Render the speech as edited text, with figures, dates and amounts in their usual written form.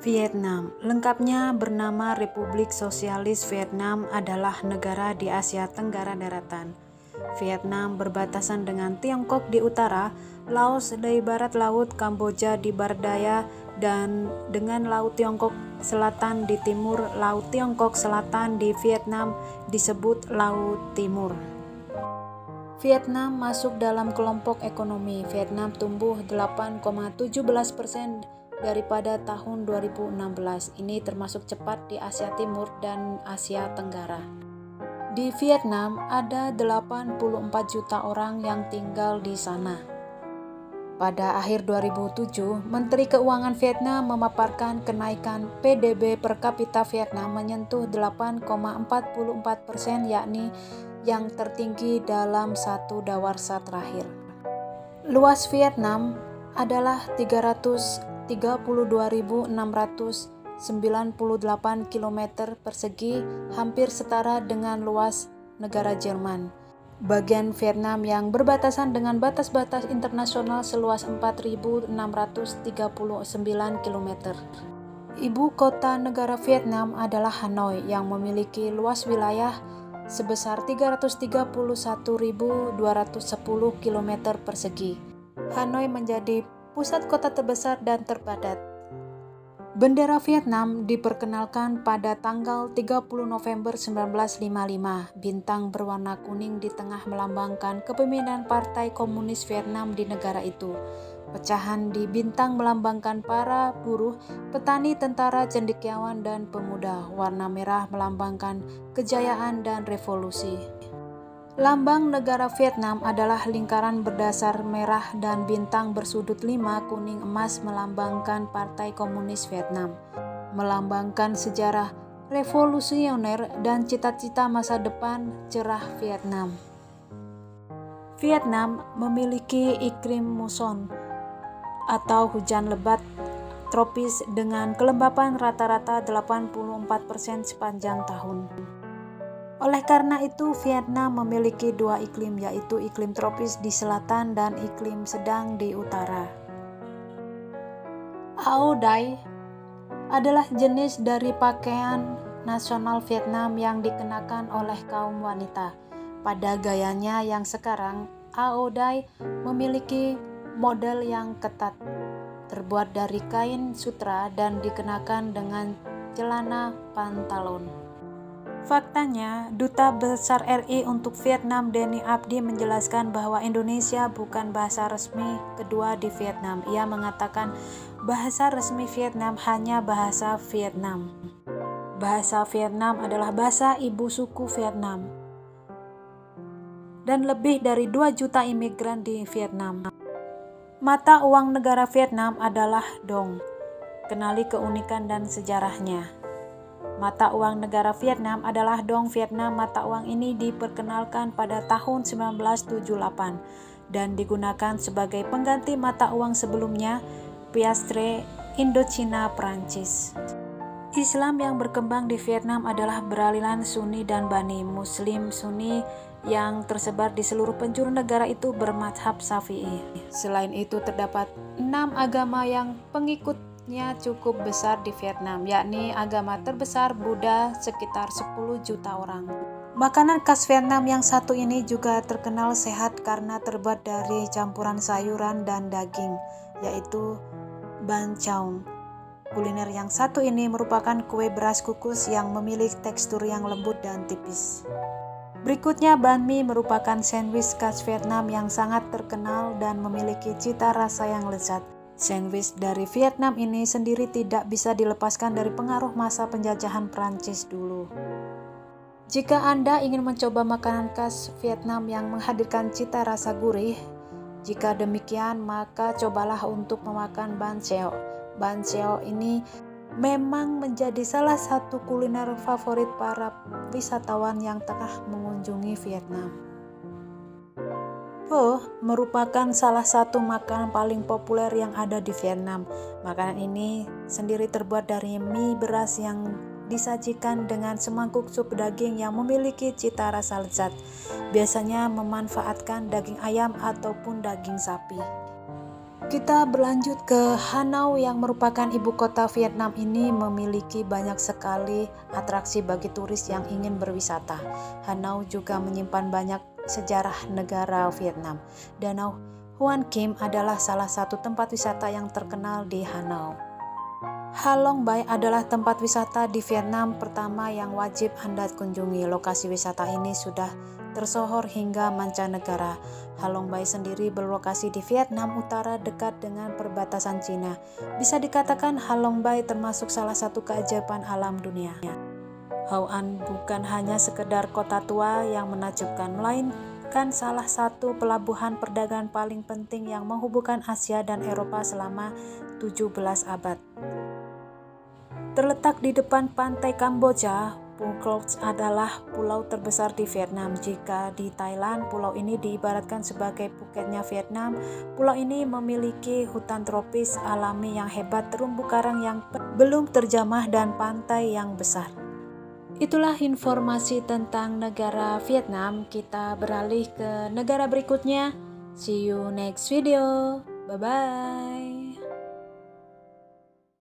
Vietnam, lengkapnya bernama Republik Sosialis Vietnam, adalah negara di Asia Tenggara Daratan. Vietnam berbatasan dengan Tiongkok di utara, Laos di barat laut, Kamboja di barat daya, dan dengan Laut Tiongkok Selatan di timur. Laut Tiongkok Selatan di Vietnam disebut Laut Timur. Vietnam masuk dalam kelompok ekonomi. Vietnam tumbuh 8,17% daripada tahun 2016. Ini termasuk cepat di Asia Timur dan Asia Tenggara. Di Vietnam ada 84 juta orang yang tinggal di sana. Pada akhir 2007, Menteri Keuangan Vietnam memaparkan kenaikan PDB per kapita Vietnam menyentuh 8,44%, yakni yang tertinggi dalam satu dawarsa terakhir. Luas Vietnam adalah 332.698 km persegi, hampir setara dengan luas negara Jerman. Bagian Vietnam yang berbatasan dengan batas-batas internasional seluas 4.639 km. Ibu kota negara Vietnam adalah Hanoi yang memiliki luas wilayah sebesar 331.210 km persegi. Hanoi menjadi pusat kota terbesar dan terpadat. Bendera Vietnam diperkenalkan pada tanggal 30 November 1955. Bintang berwarna kuning di tengah melambangkan kepemimpinan Partai Komunis Vietnam di negara itu. Pecahan di bintang melambangkan para buruh, petani, tentara, cendekiawan, dan pemuda. Warna merah melambangkan kejayaan dan revolusi. Lambang negara Vietnam adalah lingkaran berdasar merah dan bintang bersudut 5 kuning emas melambangkan Partai Komunis Vietnam, melambangkan sejarah revolusioner dan cita-cita masa depan cerah Vietnam. Vietnam memiliki iklim muson atau hujan lebat tropis dengan kelembapan rata-rata 84% sepanjang tahun. Oleh karena itu, Vietnam memiliki dua iklim, yaitu iklim tropis di selatan dan iklim sedang di utara. Áo Dai adalah jenis dari pakaian nasional Vietnam yang dikenakan oleh kaum wanita. Pada gayanya yang sekarang, Áo Dai memiliki model yang ketat, terbuat dari kain sutra dan dikenakan dengan celana pantalon. Faktanya, Duta Besar RI untuk Vietnam Denny Abdi menjelaskan bahwa Indonesia bukan bahasa resmi kedua di Vietnam. Ia mengatakan bahasa resmi Vietnam hanya bahasa Vietnam. Bahasa Vietnam adalah bahasa ibu suku Vietnam. Dan lebih dari 2 juta imigran di Vietnam. Mata uang negara Vietnam adalah dong. Kenali keunikan dan sejarahnya. Mata uang negara Vietnam adalah dong Vietnam. Mata uang ini diperkenalkan pada tahun 1978 dan digunakan sebagai pengganti mata uang sebelumnya, piastre Indochina Prancis. Islam yang berkembang di Vietnam adalah beraliran Sunni dan Bani. Muslim Sunni yang tersebar di seluruh penjuru negara itu bermadhab Syafi'i. Selain itu terdapat 6 agama yang pengikutnya cukup besar di Vietnam, yakni agama terbesar Buddha sekitar 10 juta orang. Makanan khas Vietnam yang satu ini juga terkenal sehat karena terbuat dari campuran sayuran dan daging, yaitu Banh Chaung. Kuliner yang satu ini merupakan kue beras kukus yang memiliki tekstur yang lembut dan tipis. Berikutnya, banh mi merupakan sandwich khas Vietnam yang sangat terkenal dan memiliki cita rasa yang lezat. Sandwich dari Vietnam ini sendiri tidak bisa dilepaskan dari pengaruh masa penjajahan Prancis dulu. Jika Anda ingin mencoba makanan khas Vietnam yang menghadirkan cita rasa gurih, jika demikian maka cobalah untuk memakan banh xeo. Banh xeo ini memang menjadi salah satu kuliner favorit para wisatawan yang tengah mengunjungi Vietnam. Pho merupakan salah satu makanan paling populer yang ada di Vietnam. Makanan ini sendiri terbuat dari mie beras yang disajikan dengan semangkuk sup daging yang memiliki cita rasa lezat. Biasanya memanfaatkan daging ayam ataupun daging sapi. Kita berlanjut ke Hanoi yang merupakan ibu kota Vietnam. Ini memiliki banyak sekali atraksi bagi turis yang ingin berwisata. Hanoi juga menyimpan banyak sejarah negara Vietnam. Danau Huan Kim adalah salah satu tempat wisata yang terkenal di Hanoi. Ha Long Bay adalah tempat wisata di Vietnam pertama yang wajib Anda kunjungi. Lokasi wisata ini sudah tersohor hingga mancanegara. Ha Long Bay sendiri berlokasi di Vietnam Utara dekat dengan perbatasan Cina. Bisa dikatakan Ha Long Bay termasuk salah satu keajaiban alam dunia. Hau An bukan hanya sekedar kota tua yang menakjubkan, melainkan salah satu pelabuhan perdagangan paling penting yang menghubungkan Asia dan Eropa selama 17 abad. Terletak di depan pantai Kamboja, Phuket adalah pulau terbesar di Vietnam. Jika di Thailand, pulau ini diibaratkan sebagai Phuketnya Vietnam. Pulau ini memiliki hutan tropis alami yang hebat, terumbu karang yang belum terjamah, dan pantai yang besar. Itulah informasi tentang negara Vietnam. Kita beralih ke negara berikutnya. See you next video. Bye-bye.